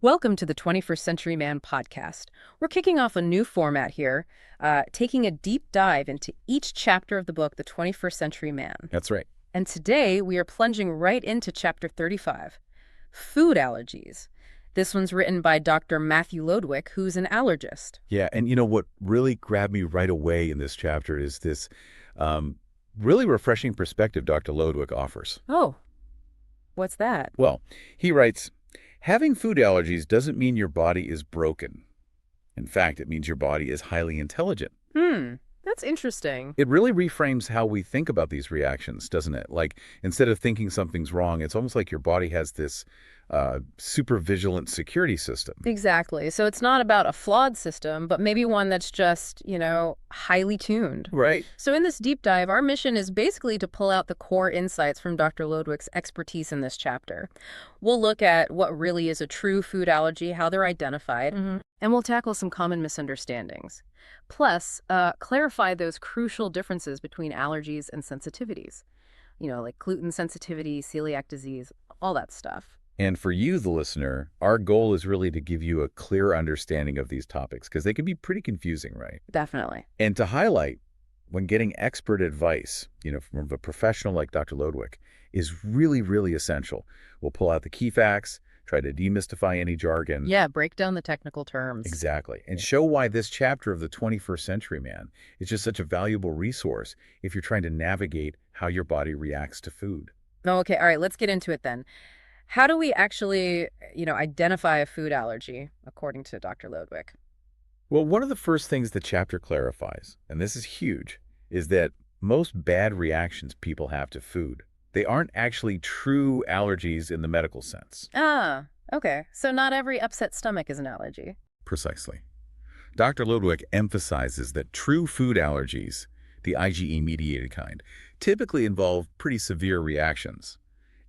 Welcome to the 21st Century Man podcast. We're kicking off a new format here, taking a deep dive into each chapter of the book, The 21st Century Man. That's right. And today we are plunging right into chapter 35, Food Allergies. This one's written by Dr. Matthew Lodwick, who's an allergist. Yeah, and what really grabbed me right away in this chapter is this really refreshing perspective Dr. Lodwick offers. Oh, what's that? Well, he writes, having food allergies doesn't mean your body is broken. In fact, it means your body is highly intelligent. That's interesting. It really reframes how we think about these reactions, doesn't it? Like, instead of thinking something's wrong, it's almost like your body has this super vigilant security system. Exactly. So it's not about a flawed system, but maybe one that's just, highly tuned. Right. So in this deep dive, our mission is basically to pull out the core insights from Dr. Lodwick's expertise in this chapter. We'll look at what really is a true food allergy, how they're identified, and we'll tackle some common misunderstandings. Plus, clarify those crucial differences between allergies and sensitivities. Like gluten sensitivity, celiac disease, all that stuff. And for you, the listener, our goal is really to give you a clear understanding of these topics because they can be pretty confusing, right? Definitely. And to highlight, when getting expert advice, from a professional like Dr. Lodwick, is really, really essential. We'll pull out the key facts, try to demystify any jargon. Yeah, break down the technical terms. Exactly. And show why this chapter of the 21st Century Man is just such a valuable resource if you're trying to navigate how your body reacts to food. Okay, all right, let's get into it then. How do we actually, identify a food allergy, according to Dr. Lodwick? Well, one of the first things the chapter clarifies, and this is huge, is that most bad reactions people have to food, they aren't actually true allergies in the medical sense. Ah, okay. So not every upset stomach is an allergy. Precisely. Dr. Lodwick emphasizes that true food allergies, the IgE-mediated kind, typically involve pretty severe reactions,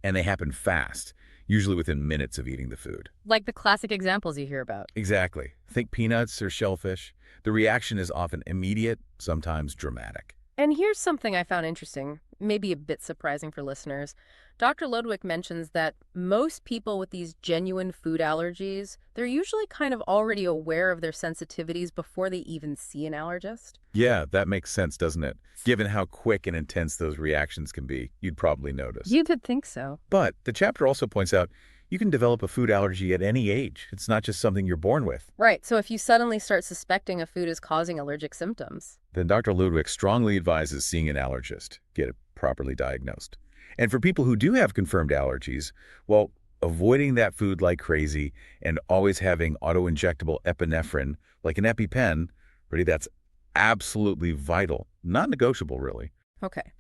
and they happen fast, usually within minutes of eating the food. Like the classic examples you hear about. Exactly. Think peanuts or shellfish. The reaction is often immediate, sometimes dramatic. And here's something I found interesting, maybe a bit surprising for listeners. Dr. Lodwick mentions that most people with these genuine food allergies, they're usually kind of already aware of their sensitivities before they even see an allergist. Yeah, that makes sense, doesn't it? Given how quick and intense those reactions can be, you'd probably notice. You could think so. But the chapter also points out you can develop a food allergy at any age. It's not just something you're born with. Right, so if you suddenly start suspecting a food is causing allergic symptoms, Then Dr. Ludwig strongly advises seeing an allergist, get it properly diagnosed. And for people who do have confirmed allergies, well, avoiding that food like crazy and always having auto-injectable epinephrine, like an EpiPen, really, that's absolutely vital. Not negotiable, really. Okay.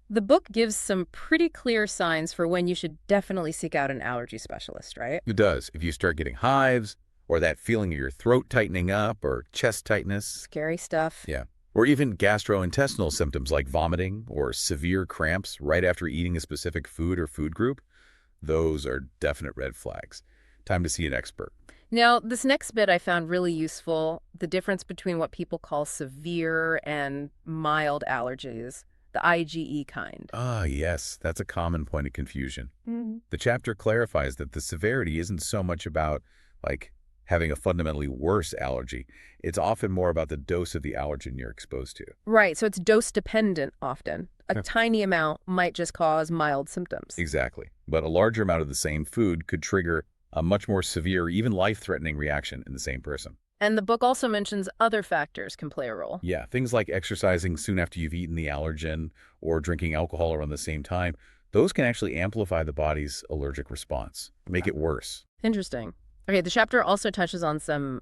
The book gives some pretty clear signs for when you should definitely seek out an allergy specialist, right? It does. If you start getting hives, or that feeling of your throat tightening up, or chest tightness. Scary stuff. Yeah. Or even gastrointestinal symptoms like vomiting or severe cramps right after eating a specific food or food group, those are definite red flags. Time to see an expert. Now, this next bit I found really useful, the difference between what people call severe and mild allergies, the IgE kind. Ah, yes, that's a common point of confusion. The chapter clarifies that the severity isn't so much about, like, having a fundamentally worse allergy. It's often more about the dose of the allergen you're exposed to. Right, so it's dose dependent often. A Yeah. tiny amount might just cause mild symptoms. Exactly. But a larger amount of the same food could trigger a much more severe, even life-threatening reaction in the same person. And the book also mentions other factors can play a role. Yeah, things like exercising soon after you've eaten the allergen or drinking alcohol around the same time, those can actually amplify the body's allergic response, make it worse. Interesting. Okay, the chapter also touches on some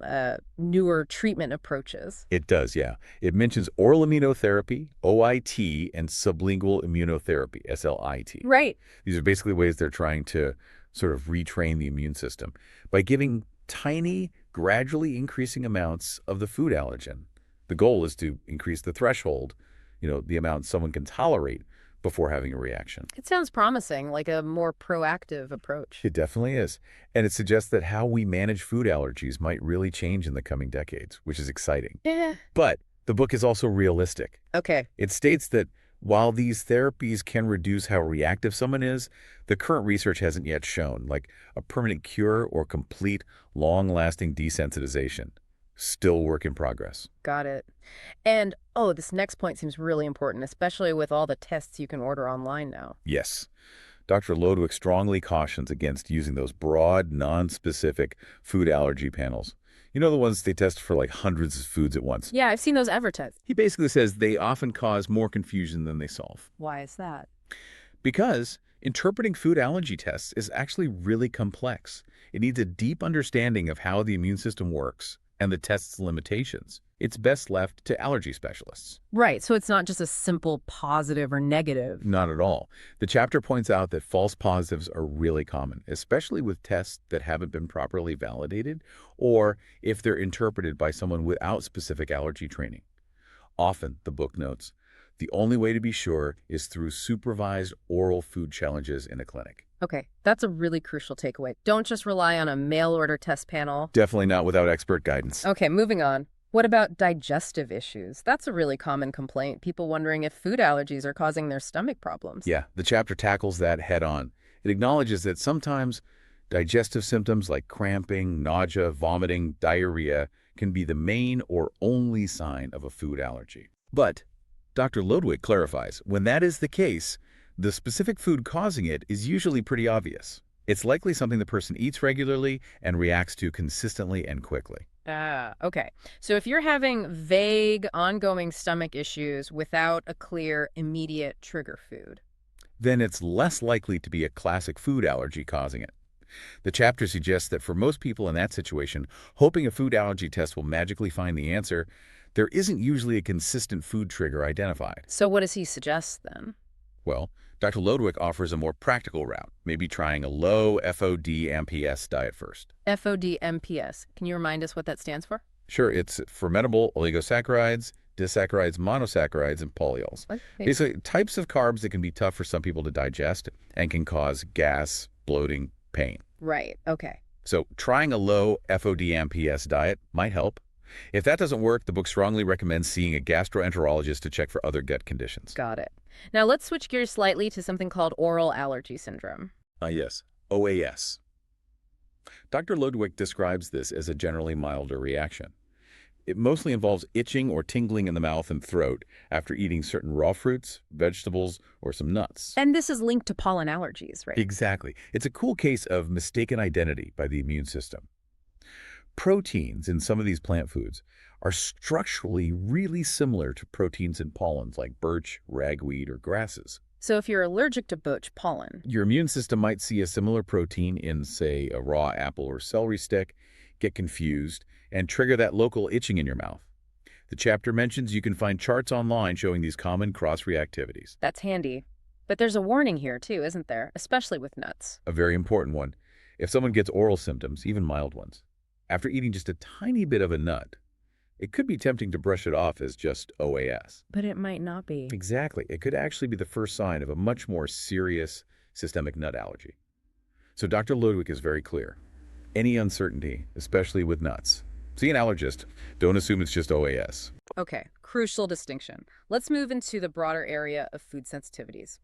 newer treatment approaches. It does, yeah. It mentions oral immunotherapy, OIT, and sublingual immunotherapy, SLIT. Right. These are basically ways they're trying to sort of retrain the immune system by giving tiny, gradually increasing amounts of the food allergen. The goal is to increase the threshold, the amount someone can tolerate before having a reaction. It sounds promising, like a more proactive approach. It definitely is. And it suggests that how we manage food allergies might really change in the coming decades, which is exciting. Yeah. But the book is also realistic. Okay. It states that While these therapies can reduce how reactive someone is, the current research hasn't yet shown, like a permanent cure or complete, long-lasting desensitization. Still work in progress. Got it. And, oh, this next point seems really important, especially with all the tests you can order online now. Yes, Dr. Lodwick strongly cautions against using those broad, non-specific food allergy panels. You know, the ones they test for like hundreds of foods at once. Yeah, I've seen those advertised. He basically says they often cause more confusion than they solve. Why is that? Because interpreting food allergy tests is actually really complex. It needs a deep understanding of how the immune system works and the test's limitations. It's best left to allergy specialists. Right, so it's not just a simple positive or negative. Not at all. The chapter points out that false positives are really common, especially with tests that haven't been properly validated or if they're interpreted by someone without specific allergy training. Often, the book notes, the only way to be sure is through supervised oral food challenges in a clinic. Okay, that's a really crucial takeaway. Don't just rely on a mail-order test panel. Definitely not without expert guidance. Okay, moving on. What about digestive issues? That's a really common complaint. People wondering if food allergies are causing their stomach problems. Yeah, the chapter tackles that head on. It acknowledges that sometimes digestive symptoms like cramping, nausea, vomiting, diarrhea can be the main or only sign of a food allergy. But Dr. Lodwick clarifies, when that is the case, the specific food causing it is usually pretty obvious. It's likely something the person eats regularly and reacts to consistently and quickly. Ah, okay. So if you're having vague, ongoing stomach issues without a clear, immediate trigger food. Then it's less likely to be a classic food allergy causing it. The chapter suggests that for most people in that situation, hoping a food allergy test will magically find the answer, there isn't usually a consistent food trigger identified. So what does he suggest then? Well, Dr. Lodwick offers a more practical route, maybe trying a low FOD-MPS diet first. FOD-MPS. Can you remind us what that stands for? Sure, it's fermentable oligosaccharides, disaccharides, monosaccharides, and polyols. Okay. Basically, types of carbs that can be tough for some people to digest and can cause gas, bloating, pain. Right, okay. So trying a low FOD-MPS diet might help. If that doesn't work, the book strongly recommends seeing a gastroenterologist to check for other gut conditions. Got it. Now let's switch gears slightly to something called oral allergy syndrome. Yes, OAS. Dr. Lodwick describes this as a generally milder reaction. It mostly involves itching or tingling in the mouth and throat after eating certain raw fruits, vegetables, or some nuts. And this is linked to pollen allergies, right? Exactly. It's a cool case of mistaken identity by the immune system. Proteins in some of these plant foods are structurally really similar to proteins in pollens like birch, ragweed, or grasses. So if you're allergic to birch pollen, Your immune system might see a similar protein in, say, a raw apple or celery stick, get confused, and trigger that local itching in your mouth. The chapter mentions you can find charts online showing these common cross-reactivities. that's handy. But there's a warning here too, isn't there? Especially with nuts. A very important one. If someone gets oral symptoms, even mild ones, after eating just a tiny bit of a nut, it could be tempting to brush it off as just OAS. But it might not be. Exactly. It could actually be the first sign of a much more serious systemic nut allergy. So Dr. Lodwick is very clear. Any uncertainty, especially with nuts, see an allergist. Don't assume it's just OAS. Okay, crucial distinction. Let's move into the broader area of food sensitivities.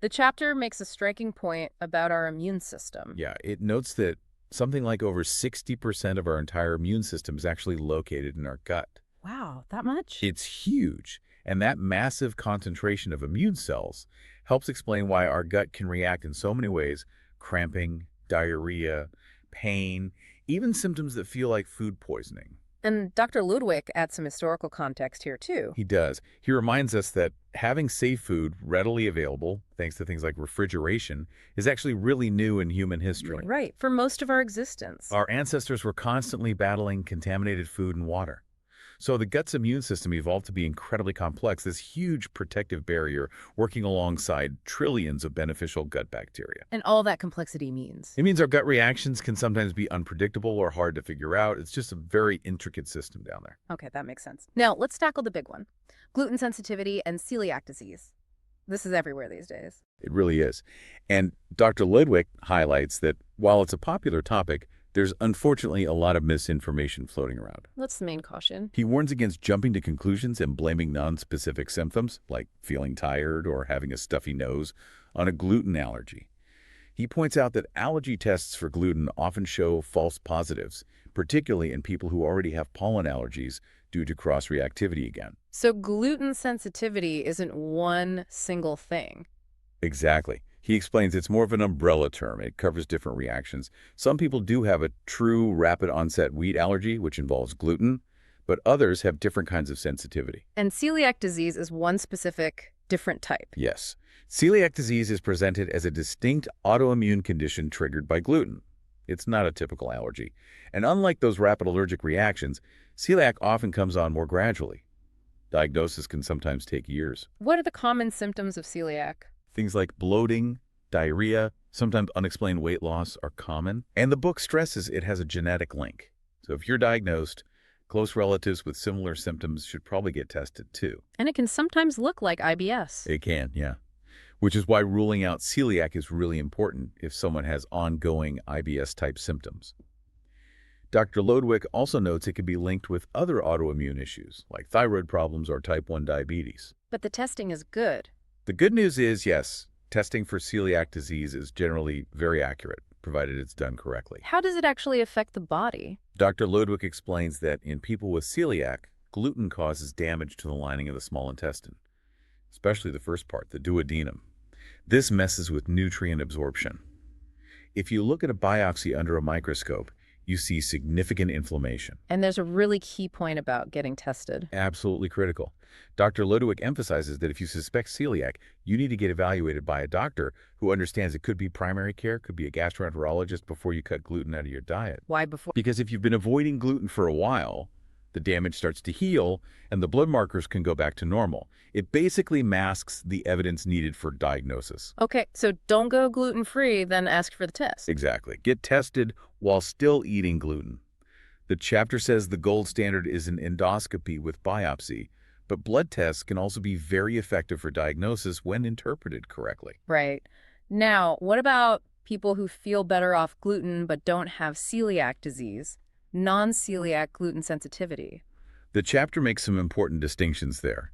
The chapter makes a striking point about our immune system. Yeah, it notes that something like over 60% of our entire immune system is actually located in our gut. Wow, that much? It's huge, and that massive concentration of immune cells helps explain why our gut can react in so many ways: cramping, diarrhea, pain, even symptoms that feel like food poisoning. And Dr. Lodwick adds some historical context here too. He does. He reminds us that having safe food readily available, thanks to things like refrigeration, is actually really new in human history. Right, for most of our existence. Our ancestors were constantly battling contaminated food and water. So the gut's immune system evolved to be incredibly complex, this huge protective barrier working alongside trillions of beneficial gut bacteria. And all that complexity means. It means our gut reactions can sometimes be unpredictable or hard to figure out. It's just a very intricate system down there. Okay, that makes sense. Now, let's tackle the big one. Gluten sensitivity and celiac disease. This is everywhere these days. It really is. And Dr. Lodwick highlights that while it's a popular topic, There's unfortunately a lot of misinformation floating around. What's the main caution? He warns against jumping to conclusions and blaming non-specific symptoms, like feeling tired or having a stuffy nose, on a gluten allergy. He points out that allergy tests for gluten often show false positives, particularly in people who already have pollen allergies due to cross-reactivity again. So gluten sensitivity isn't one single thing. Exactly. He explains it's more of an umbrella term. It covers different reactions. Some people do have a true rapid onset wheat allergy, which involves gluten, but others have different kinds of sensitivity. And celiac disease is one specific, different type. Yes. Celiac disease is presented as a distinct autoimmune condition triggered by gluten. It's not a typical allergy. And unlike those rapid allergic reactions, celiac often comes on more gradually. Diagnosis can sometimes take years. What are the common symptoms of celiac? Things like bloating, diarrhea, sometimes unexplained weight loss are common. And the book stresses it has a genetic link. So if you're diagnosed, close relatives with similar symptoms should probably get tested too. And it can sometimes look like IBS. It can, yeah. Which is why ruling out celiac is really important if someone has ongoing IBS-type symptoms. Dr. Lodwick also notes it can be linked with other autoimmune issues, like thyroid problems or type 1 diabetes. But the testing is good. The good news is, yes, testing for celiac disease is generally very accurate, provided it's done correctly. How does it actually affect the body? Dr. Lodwick explains that in people with celiac, gluten causes damage to the lining of the small intestine, especially the first part, the duodenum. This messes with nutrient absorption. If you look at a biopsy under a microscope, you see significant inflammation. And there's a really key point about getting tested. Absolutely critical. Dr. Lodwick emphasizes that if you suspect celiac, you need to get evaluated by a doctor who understands it could be primary care, could be a gastroenterologist before you cut gluten out of your diet. Why before? Because if you've been avoiding gluten for a while, the damage starts to heal and the blood markers can go back to normal. It basically masks the evidence needed for diagnosis. Okay, so don't go gluten-free, then ask for the test. Exactly. Get tested while still eating gluten. The chapter says the gold standard is an endoscopy with biopsy, but blood tests can also be very effective for diagnosis when interpreted correctly. Right. Now, what about people who feel better off gluten but don't have celiac disease? Non-celiac gluten sensitivity. The chapter makes some important distinctions there.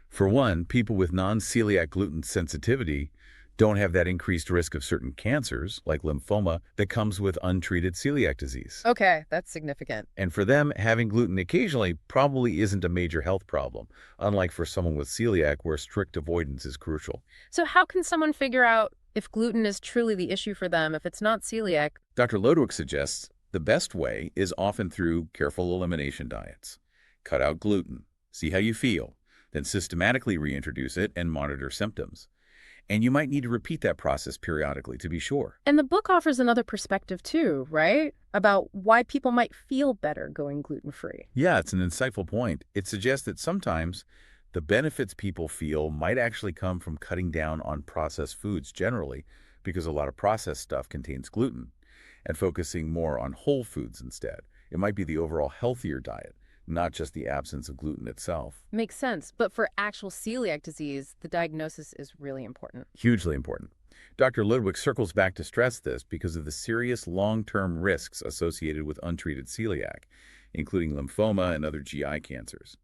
For one, people with non-celiac gluten sensitivity don't have that increased risk of certain cancers, like lymphoma, that comes with untreated celiac disease. Okay, that's significant. And for them, having gluten occasionally probably isn't a major health problem, unlike for someone with celiac where strict avoidance is crucial. So how can someone figure out if gluten is truly the issue for them if it's not celiac? Dr. Lodwick suggests the best way is often through careful elimination diets. Cut out gluten, see how you feel, then systematically reintroduce it and monitor symptoms. And you might need to repeat that process periodically to be sure. And the book offers another perspective too, right? About why people might feel better going gluten-free. Yeah, it's an insightful point. It suggests that sometimes the benefits people feel might actually come from cutting down on processed foods generally, because a lot of processed stuff contains gluten, and focusing more on whole foods instead. It might be the overall healthier diet, not just the absence of gluten itself. Makes sense. But for actual celiac disease, the diagnosis is really important. Hugely important. Dr. Lodwick circles back to stress this because of the serious long-term risks associated with untreated celiac, including lymphoma and other GI cancers.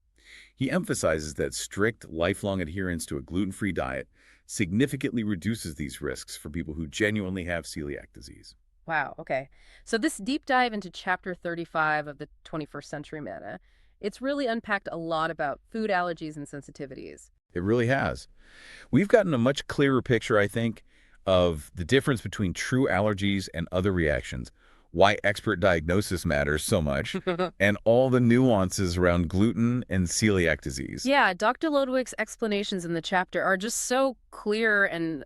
He emphasizes that strict, lifelong adherence to a gluten-free diet significantly reduces these risks for people who genuinely have celiac disease. Wow, okay. So this deep dive into Chapter 35 of the 21st Century Man, it's really unpacked a lot about food allergies and sensitivities. It really has. We've gotten a much clearer picture, I think, of the difference between true allergies and other reactions, why expert diagnosis matters so much, and all the nuances around gluten and celiac disease. Yeah, Dr. Lodwick's explanations in the chapter are just so clear and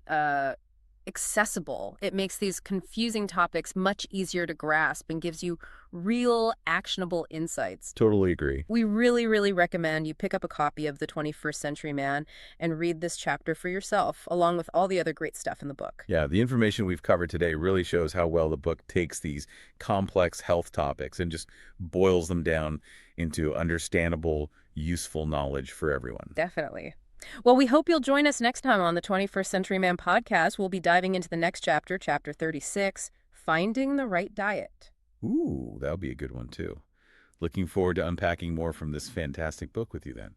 accessible. It makes these confusing topics much easier to grasp and gives you real, actionable insights. Totally agree. We really, really recommend you pick up a copy of The 21st Century Man and read this chapter for yourself, along with all the other great stuff in the book. Yeah, the information we've covered today really shows how well the book takes these complex health topics and just boils them down into understandable, useful knowledge for everyone. Definitely. Well, we hope you'll join us next time on the 21st Century Man podcast. We'll be diving into the next chapter, Chapter 36, Finding the Right Diet. Ooh, that'll be a good one too. Looking forward to unpacking more from this fantastic book with you then.